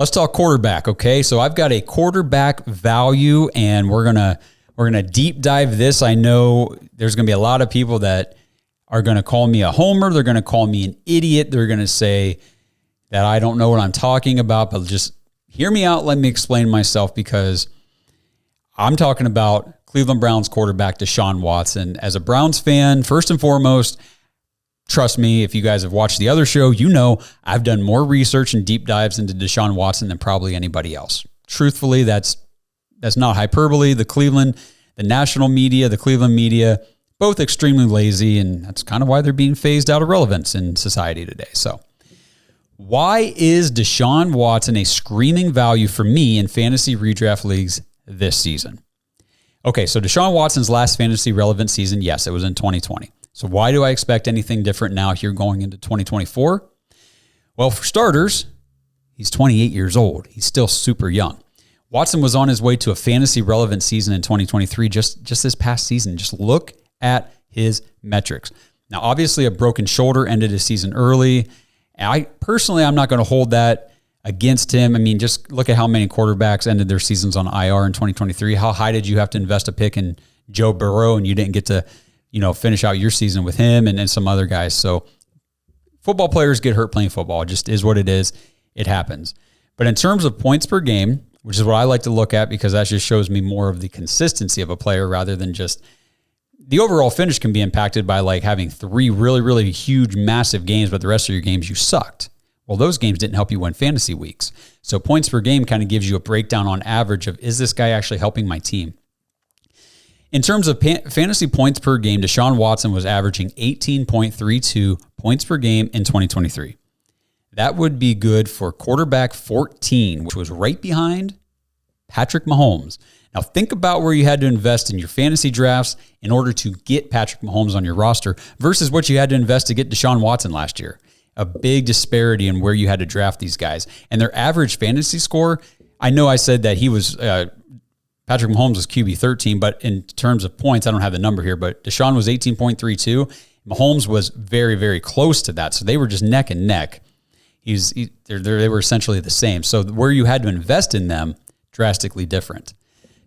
Let's talk quarterback, okay? So I've got a quarterback value, and we're gonna deep dive this. I know there's gonna be a lot of people that are gonna call me a homer. They're gonna call me an idiot. They're gonna say that I don't know what I'm talking about, but just hear me out. Let me explain myself, because I'm talking about Cleveland Browns quarterback Deshaun Watson. As a Browns fan, first and foremost, trust me, if you guys have watched the other show, you know I've done more research and deep dives into Deshaun Watson than probably anybody else. Truthfully, that's not hyperbole. The national media, the Cleveland media, both extremely lazy, and that's kind of why they're being phased out of relevance in society today. So why is Deshaun Watson a screaming value for me in fantasy redraft leagues this season? Okay, so Deshaun Watson's last fantasy relevant season, yes, it was in 2020. So why do I expect anything different now here going into 2024? Well, for starters, he's 28 years old. He's still super young. Watson was on his way to a fantasy relevant season in 2023, just this past season. Just look at his metrics. Now, obviously, a broken shoulder ended his season early. I'm not going to hold that against him. I mean, just look at how many quarterbacks ended their seasons on IR in 2023. How high did you have to invest a pick in Joe Burrow, and you didn't get to, finish out your season with him and some other guys? So football players get hurt playing football. It just is what it is. It happens. But in terms of points per game, which is what I like to look at, because that just shows me more of the consistency of a player rather than just the overall finish can be impacted by like having 3 really, really huge, massive games, but the rest of your games you sucked. Well, those games didn't help you win fantasy weeks. So points per game kind of gives you a breakdown on average of, is this guy actually helping my team? In terms of fantasy points per game, Deshaun Watson was averaging 18.32 points per game in 2023. That would be good for quarterback 14, which was right behind Patrick Mahomes. Now think about where you had to invest in your fantasy drafts in order to get Patrick Mahomes on your roster versus what you had to invest to get Deshaun Watson last year. A big disparity in where you had to draft these guys. And their average fantasy score, I know I said that he was, Patrick Mahomes was QB 13, but in terms of points, I don't have the number here, but Deshaun was 18.32. Mahomes was very, very close to that. So they were just neck and neck. They were essentially the same. So where you had to invest in them, drastically different.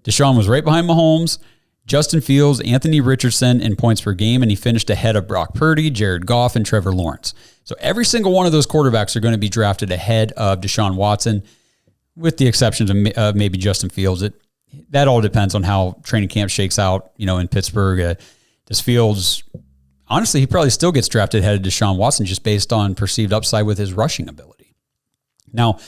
Deshaun was right behind Mahomes, Justin Fields, Anthony Richardson in points per game, and he finished ahead of Brock Purdy, Jared Goff, and Trevor Lawrence. So every single one of those quarterbacks are going to be drafted ahead of Deshaun Watson, with the exception of maybe Justin Fields. That all depends on how training camp shakes out, in Pittsburgh. Does Fields, honestly, he probably still gets drafted ahead of Deshaun Watson just based on perceived upside with his rushing ability. Now,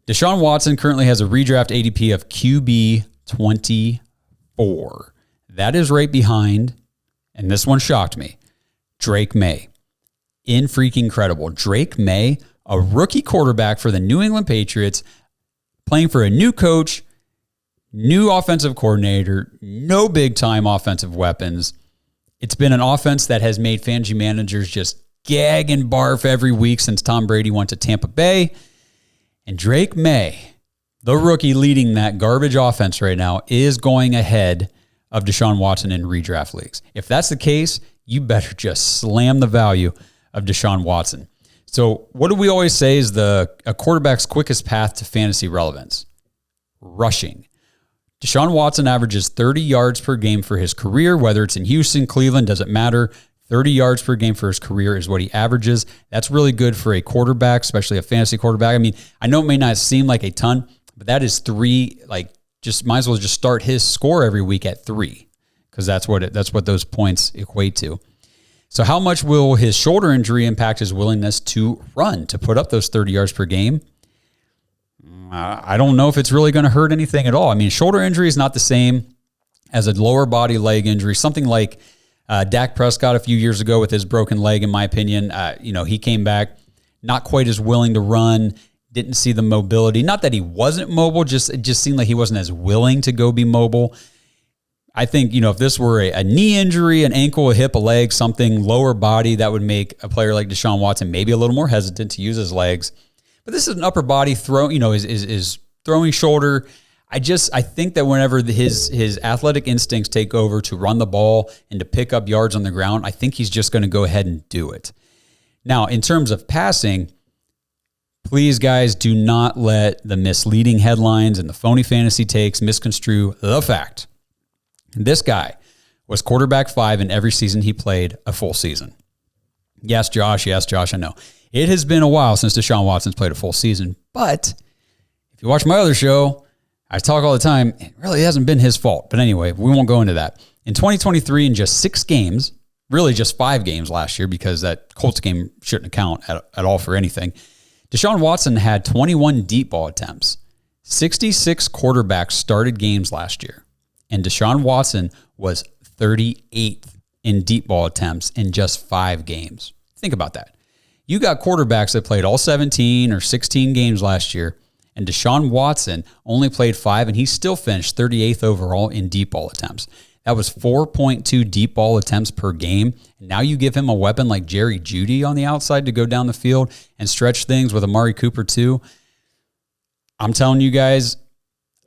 Deshaun Watson currently has a redraft ADP of QB 24. That is right behind, and this one shocked me, Drake May. Incredible. Drake May, a rookie quarterback for the New England Patriots, playing for a new coach, new offensive coordinator, no big-time offensive weapons. It's been an offense that has made fantasy managers just gag and barf every week since Tom Brady went to Tampa Bay. And Drake May, the rookie leading that garbage offense right now, is going ahead of Deshaun Watson in redraft leagues. If that's the case, you better just slam the value of Deshaun Watson. So what do we always say is a quarterback's quickest path to fantasy relevance? Rushing. Deshaun Watson averages 30 yards per game for his career, whether it's in Houston, Cleveland, doesn't matter. 30 yards per game for his career is what he averages. That's really good for a quarterback, especially a fantasy quarterback. I mean, I know it may not seem like a ton, but that is 3, just might as well just start his score every week at 3, because that's what those points equate to. So how much will his shoulder injury impact his willingness to run, to put up those 30 yards per game? I don't know if it's really going to hurt anything at all. I mean, shoulder injury is not the same as a lower body leg injury. Something like Dak Prescott a few years ago with his broken leg, in my opinion, he came back not quite as willing to run, didn't see the mobility. Not that he wasn't mobile, it just seemed like he wasn't as willing to go be mobile. I think, if this were a knee injury, an ankle, a hip, a leg, something lower body, that would make a player like Deshaun Watson maybe a little more hesitant to use his legs. But this is an upper body throw, is throwing shoulder. I think that whenever his athletic instincts take over to run the ball and to pick up yards on the ground, I think he's just going to go ahead and do it. Now, in terms of passing, Please, guys, do not let the misleading headlines and the phony fantasy takes misconstrue the fact. This guy was quarterback 5 in every season he played a full season. Yes, Josh, I know. It has been a while since Deshaun Watson's played a full season, but if you watch my other show, I talk all the time, it really hasn't been his fault. But anyway, we won't go into that. In 2023, in just 6 games, really just 5 games last year because that Colts game shouldn't count at all for anything, Deshaun Watson had 21 deep ball attempts. 66 quarterbacks started games last year, and Deshaun Watson was 38th in deep ball attempts in just 5 games. Think about that. You got quarterbacks that played all 17 or 16 games last year, and Deshaun Watson only played 5, and he still finished 38th overall in deep ball attempts. That was 4.2 deep ball attempts per game. And now you give him a weapon like Jerry Jeudy on the outside to go down the field and stretch things with Amari Cooper too. I'm telling you guys,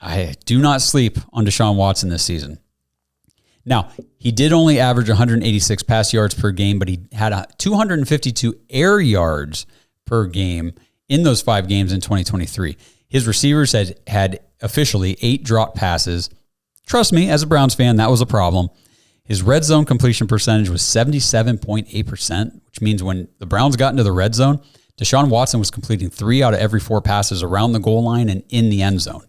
I do not sleep on Deshaun Watson this season. Now, he did only average 186 pass yards per game, but he had 252 air yards per game in those 5 games in 2023. His receivers had officially 8 dropped passes. Trust me, as a Browns fan, that was a problem. His red zone completion percentage was 77.8%, which means when the Browns got into the red zone, Deshaun Watson was completing 3 out of every 4 passes around the goal line and in the end zone.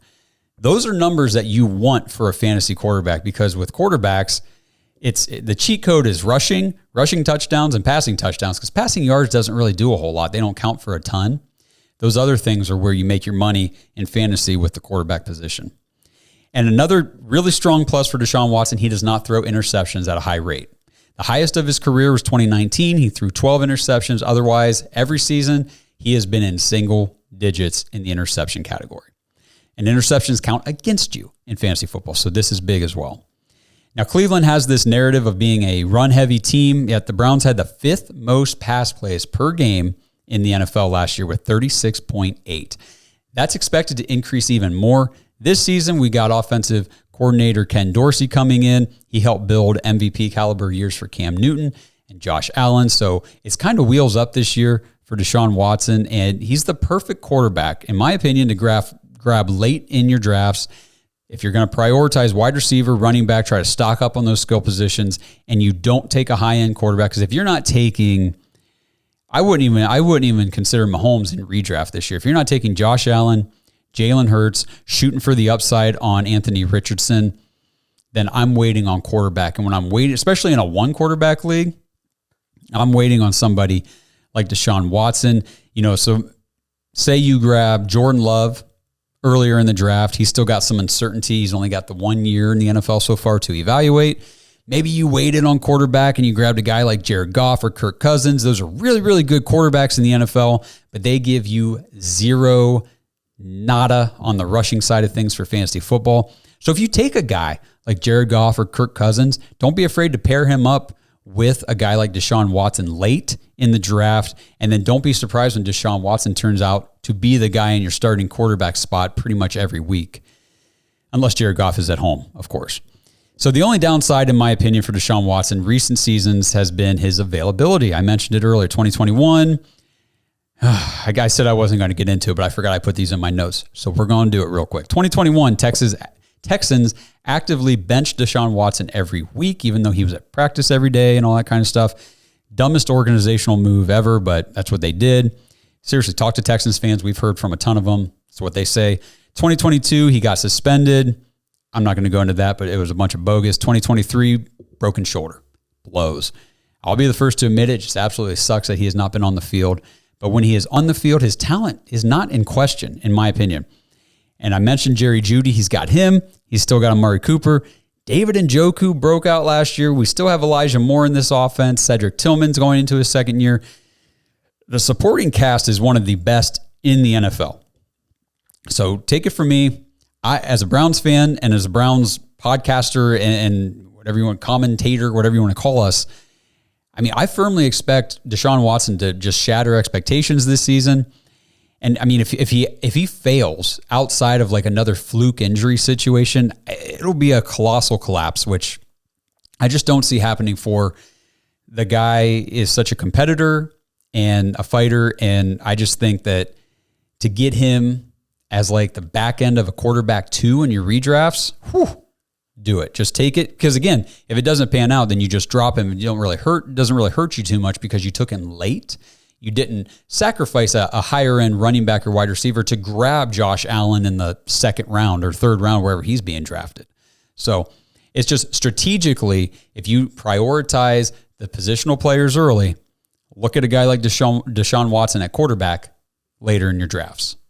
Those are numbers that you want for a fantasy quarterback because with quarterbacks, the cheat code is rushing touchdowns and passing touchdowns because passing yards doesn't really do a whole lot. They don't count for a ton. Those other things are where you make your money in fantasy with the quarterback position. And another really strong plus for Deshaun Watson, he does not throw interceptions at a high rate. The highest of his career was 2019. He threw 12 interceptions. Otherwise, every season, he has been in single digits in the interception category. And interceptions count against you in fantasy football, so this is big as well. Now, Cleveland has this narrative of being a run-heavy team, yet the Browns had the 5th most pass plays per game in the NFL last year with 36.8. That's expected to increase even more. This season, we got offensive coordinator Ken Dorsey coming in. He helped build MVP caliber years for Cam Newton and Josh Allen. So it's kind of wheels up this year for Deshaun Watson, and he's the perfect quarterback, in my opinion, to grab late in your drafts. If you're going to prioritize wide receiver, running back, try to stock up on those skill positions, and you don't take a high-end quarterback, because if you're not taking, I wouldn't even consider Mahomes in redraft this year. If you're not taking Josh Allen, Jalen Hurts, shooting for the upside on Anthony Richardson, then I'm waiting on quarterback. And when I'm waiting, especially in a 1-quarterback league, I'm waiting on somebody like Deshaun Watson. So say you grab Jordan Love earlier in the draft. He's still got some uncertainty. He's only got the 1 year in the NFL so far to evaluate. Maybe you waited on quarterback and you grabbed a guy like Jared Goff or Kirk Cousins. Those are really, really good quarterbacks in the NFL, but they give you nada on the rushing side of things for fantasy football. So if you take a guy like Jared Goff or Kirk Cousins, don't be afraid to pair him up with a guy like Deshaun Watson late in the draft. And then don't be surprised when Deshaun Watson turns out to be the guy in your starting quarterback spot pretty much every week. Unless Jared Goff is at home, of course. So the only downside, in my opinion, for Deshaun Watson recent seasons has been his availability. I mentioned it earlier, 2021. I said I wasn't going to get into it, but I forgot I put these in my notes. So we're going to do it real quick. 2021, Texans actively benched Deshaun Watson every week, even though he was at practice every day and all that kind of stuff. Dumbest organizational move ever, but that's what they did. Seriously, talk to Texans fans. We've heard from a ton of them. That's what they say. 2022, he got suspended. I'm not going to go into that, but it was a bunch of bogus. 2023, broken shoulder. Blows. I'll be the first to admit it. Just absolutely sucks that he has not been on the field. But when he is on the field, his talent is not in question, in my opinion. And I mentioned Jerry Jeudy. He's got him. He's still got Amari Cooper. David Njoku broke out last year. We still have Elijah Moore in this offense. Cedric Tillman's going into his 2nd year. The supporting cast is one of the best in the NFL. So take it from me. I, as a Browns fan and as a Browns podcaster and whatever you want, commentator, whatever you want to call us, I firmly expect Deshaun Watson to just shatter expectations this season. And if he fails outside of like another fluke injury situation, it'll be a colossal collapse, which I just don't see happening. For the guy is such a competitor and a fighter, and I just think that to get him as like the back end of a quarterback 2 in your redrafts, do it. Just take it. Because again, if it doesn't pan out, then you just drop him and it doesn't really hurt you too much because you took him late. You didn't sacrifice a higher end running back or wide receiver to grab Josh Allen in the 2nd round or 3rd round, wherever he's being drafted. So it's just strategically, if you prioritize the positional players early, look at a guy like Deshaun Watson at quarterback later in your drafts.